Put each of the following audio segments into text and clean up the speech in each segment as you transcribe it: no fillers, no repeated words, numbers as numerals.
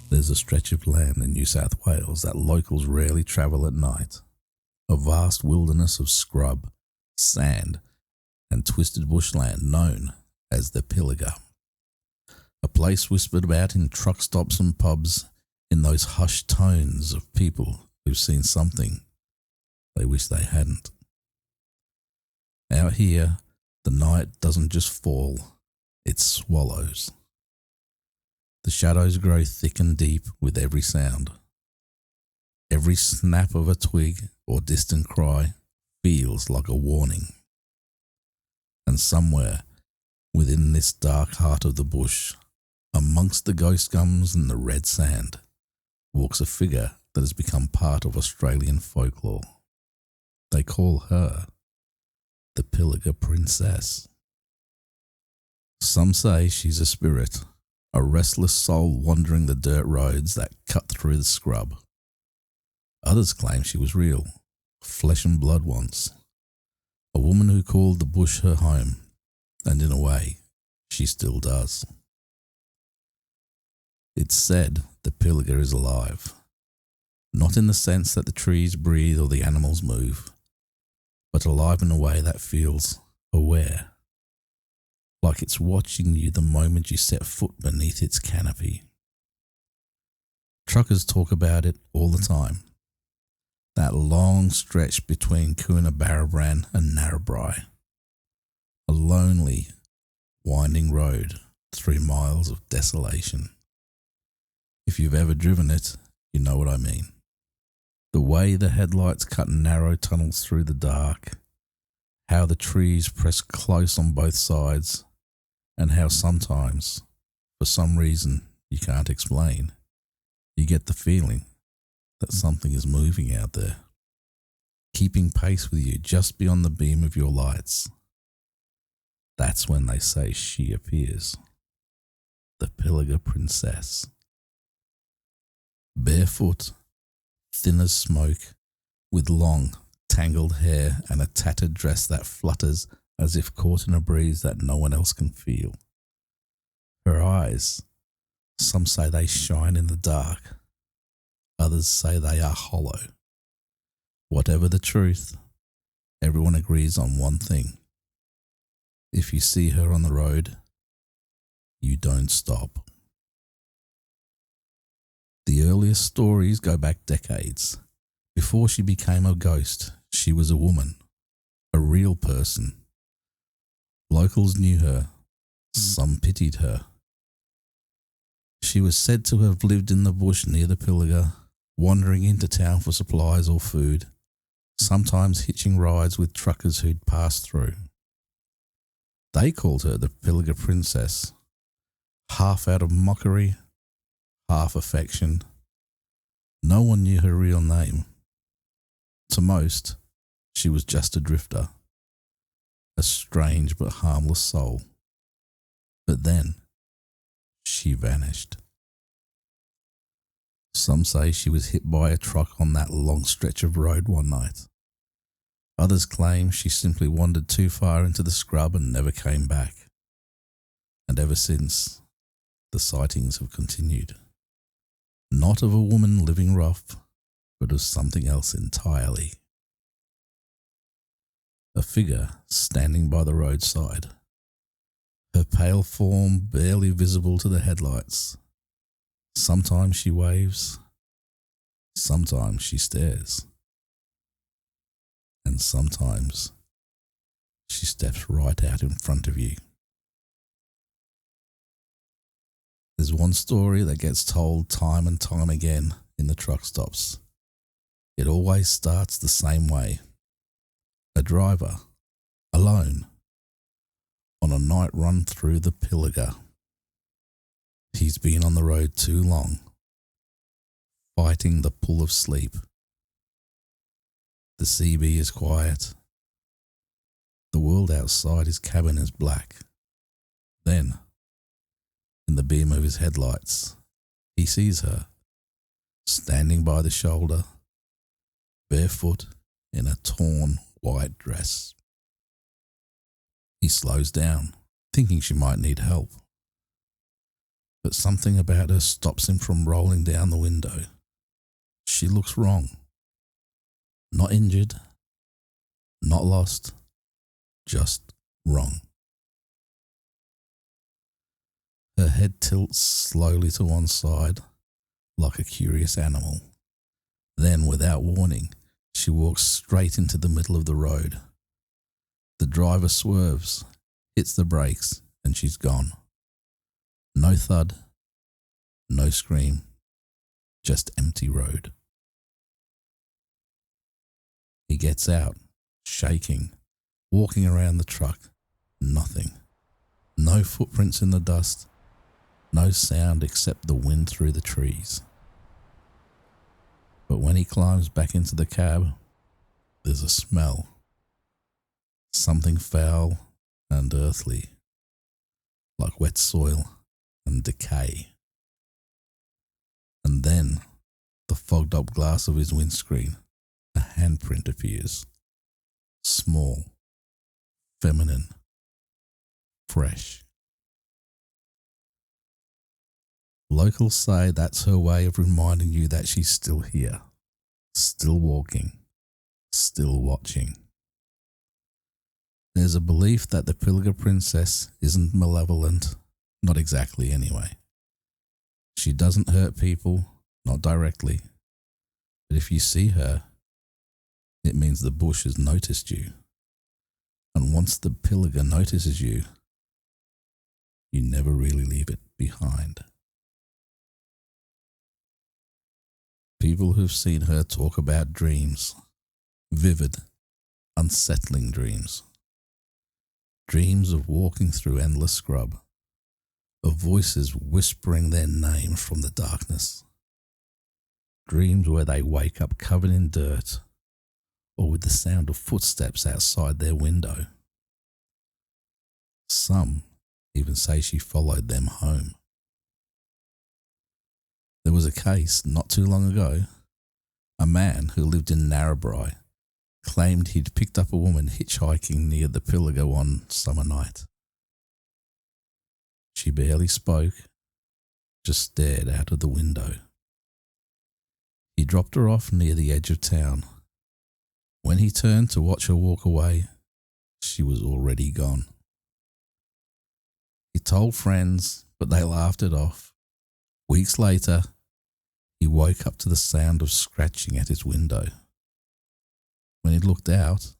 There's a stretch of land in New South Wales that locals rarely travel at night. A vast wilderness of scrub, sand, and twisted bushland known as the Pilliga. A place whispered about in truck stops and pubs in those hushed tones of people who've seen something they wish they hadn't. Out here, the night doesn't just fall, it swallows. The shadows grow thick and deep with every sound. Every snap of a twig or distant cry feels like a warning. And somewhere within this dark heart of the bush, amongst the ghost gums and the red sand, walks a figure that has become part of Australian folklore. They call her the Pilliga Princess. Some say she's a spirit, a restless soul wandering the dirt roads that cut through the scrub. Others claim she was real, flesh and blood once, a woman who called the bush her home, and in a way, she still does. It's said the Pilliga is alive, not in the sense that the trees breathe or the animals move, but alive in a way that feels aware, like it's watching you the moment you set foot beneath its canopy. Truckers talk about it all the time. That long stretch between Coonabarabran and Narrabri. A lonely, winding road through miles of desolation. If you've ever driven it, you know what I mean. The way the headlights cut narrow tunnels through the dark, how the trees press close on both sides, and how sometimes, for some reason you can't explain, you get the feeling that something is moving out there, keeping pace with you just beyond the beam of your lights. That's when they say she appears, the Pilliga Princess. Barefoot, thin as smoke, with long, tangled hair and a tattered dress that flutters as if caught in a breeze that no one else can feel. Her eyes, some say they shine in the dark, others say they are hollow. Whatever the truth, everyone agrees on one thing. If you see her on the road, you don't stop. The earliest stories go back decades. Before she became a ghost, she was a woman, a real person. Locals knew her. Some pitied her. She was said to have lived in the bush near the Pilliga, wandering into town for supplies or food, sometimes hitching rides with truckers who'd passed through. They called her the Pilliga Princess, half out of mockery, half affection. No one knew her real name. To most, she was just a drifter, a strange but harmless soul. But then, she vanished. Some say she was hit by a truck on that long stretch of road one night. Others claim she simply wandered too far into the scrub and never came back. And ever since, the sightings have continued. Not of a woman living rough, but of something else entirely. A figure standing by the roadside, her pale form barely visible to the headlights. Sometimes she waves, sometimes she stares, and sometimes she steps right out in front of you. There's one story that gets told time and time again in the truck stops. It always starts the same way. A driver, alone, on a night run through the Pilliga. He's been on the road too long, fighting the pull of sleep. The CB is quiet. The world outside his cabin is black. Then, in the beam of his headlights, he sees her, standing by the shoulder, barefoot in a torn white dress. He slows down, thinking she might need help. but something about her stops him from rolling down the window. She looks wrong. Not injured, not lost, just wrong. Her head tilts slowly to one side, like a curious animal. Then, without warning, she walks straight into the middle of the road. The driver swerves, hits the brakes, and she's gone. No thud, no scream, just empty road. He gets out, shaking, walking around the truck. Nothing. No footprints in the dust. No sound except the wind through the trees. But when he climbs back into the cab, there's a smell. Something foul and earthly, like wet soil and decay. And then, the fogged up glass of his windscreen, a handprint appears. Small, feminine, fresh. Locals say that's her way of reminding you that she's still here, still walking, still watching. There's a belief that the Pilliga Princess isn't malevolent, not exactly anyway. She doesn't hurt people, not directly. But if you see her, it means the bush has noticed you. And once the Pilliga notices you, you never really leave it behind. People who've seen her talk about dreams, vivid, unsettling dreams. Dreams of walking through endless scrub, of voices whispering their names from the darkness. Dreams where they wake up covered in dirt, or with the sound of footsteps outside their window. Some even say she followed them home. There was a case not too long ago. A man who lived in Narrabri claimed he'd picked up a woman hitchhiking near the Pilliga one summer night. She barely spoke, just stared out of the window. He dropped her off near the edge of town. When he turned to watch her walk away, she was already gone. He told friends, but they laughed it off. Weeks later, he woke up to the sound of scratching at his window. When he looked out,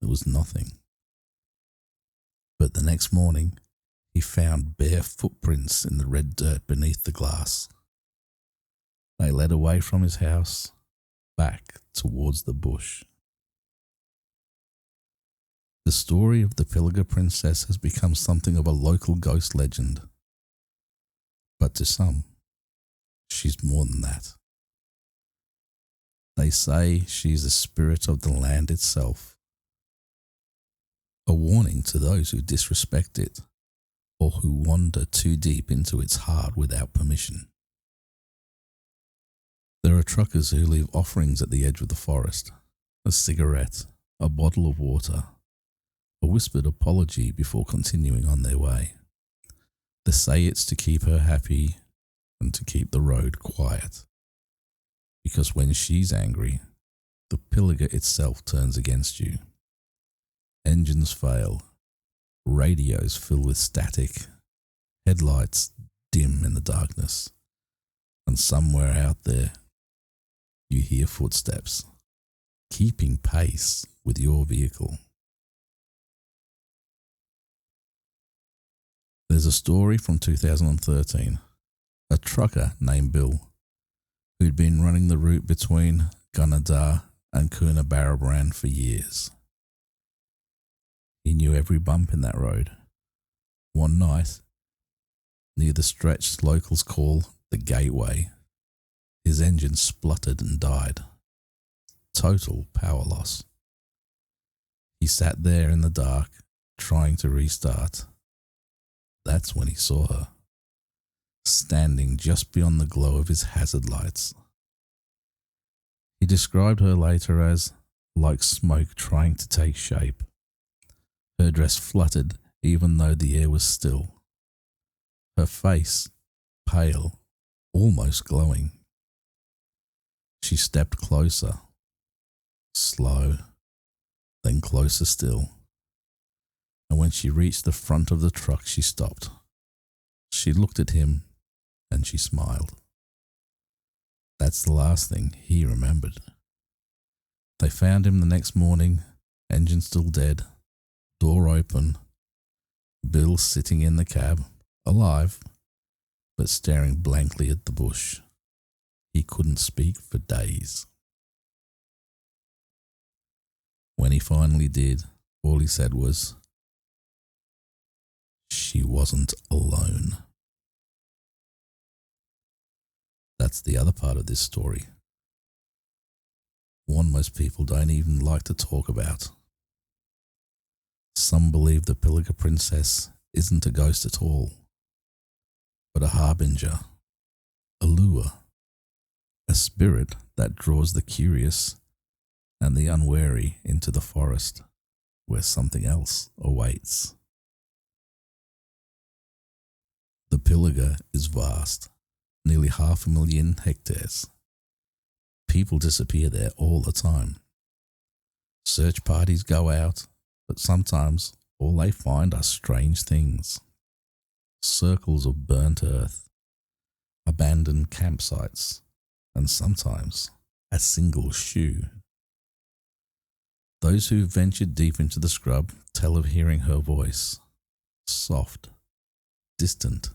there was nothing. But the next morning, he found bare footprints in the red dirt beneath the glass. They led away from his house, back towards the bush. The story of the Pilliga Princess has become something of a local ghost legend. But to some, she's more than that. They say she's a spirit of the land itself, a warning to those who disrespect it or who wander too deep into its heart without permission. There are truckers who leave offerings at the edge of the forest, a cigarette, a bottle of water, a whispered apology before continuing on their way. They say it's to keep her happy and to keep the road quiet. Because when she's angry, the Pilliga itself turns against you. Engines fail, radios fill with static, headlights dim in the darkness, and somewhere out there, you hear footsteps, keeping pace with your vehicle. There's a story from 2013. A trucker named Bill, who'd been running the route between Gunnedah and Coonabarabran for years. He knew every bump in that road. One night, near the stretch locals call the Gateway, his engine spluttered and died. Total power loss. He sat there in the dark, trying to restart. That's when he saw her, standing just beyond the glow of his hazard lights. He described her later as like smoke trying to take shape. Her dress fluttered even though the air was still. Her face pale, almost glowing. She stepped closer, slow, then closer still. And when she reached the front of the truck, she stopped. She looked at him and she smiled. That's the last thing he remembered. They found him the next morning, engine still dead, door open, Bill sitting in the cab, alive, but staring blankly at the bush. He couldn't speak for days. When he finally did, all he said was, "She wasn't alone." That's the other part of this story. One most people don't even like to talk about. Some believe the Pilliga Princess isn't a ghost at all, but a harbinger, a lure, a spirit that draws the curious and the unwary into the forest where something else awaits. The Pilliga is vast, nearly 500,000 hectares. People disappear there all the time. Search parties go out, but sometimes all they find are strange things. Circles of burnt earth, abandoned campsites, and sometimes a single shoe. Those who ventured deep into the scrub tell of hearing her voice, soft, distant,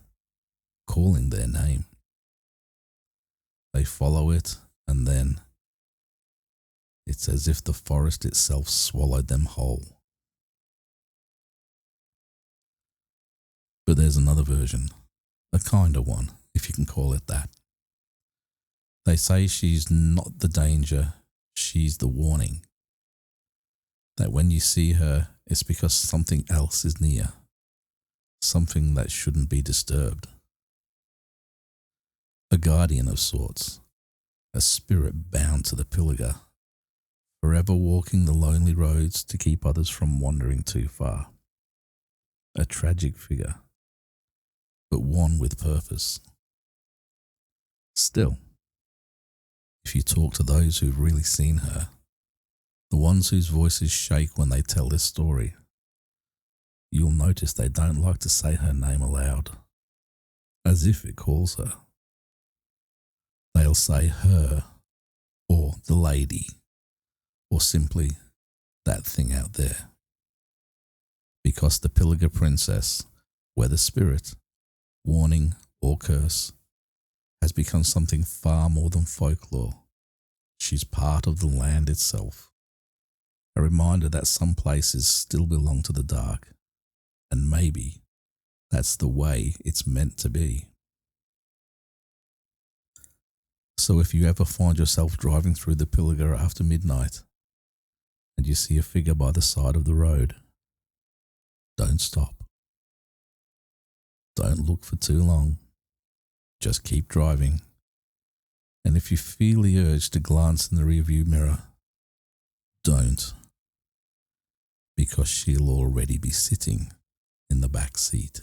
calling their name. They follow it, and then it's as if the forest itself swallowed them whole. But there's another version, a kinder one, if you can call it that. They say she's not the danger, she's the warning. That when you see her, it's because something else is near, something that shouldn't be disturbed. A guardian of sorts, a spirit bound to the Pilliga, forever walking the lonely roads to keep others from wandering too far. A tragic figure, but one with purpose. Still, if you talk to those who've really seen her, the ones whose voices shake when they tell this story, you'll notice they don't like to say her name aloud, as if it calls her. They'll say her, or the lady, or simply that thing out there. Because the Pilliga Princess, whether spirit, warning, or curse, has become something far more than folklore. She's part of the land itself. A reminder that some places still belong to the dark, and maybe that's the way it's meant to be. So if you ever find yourself driving through the Pilliga after midnight, and you see a figure by the side of the road, don't stop. Don't look for too long. Just keep driving. And if you feel the urge to glance in the rearview mirror, don't. Because she'll already be sitting in the back seat.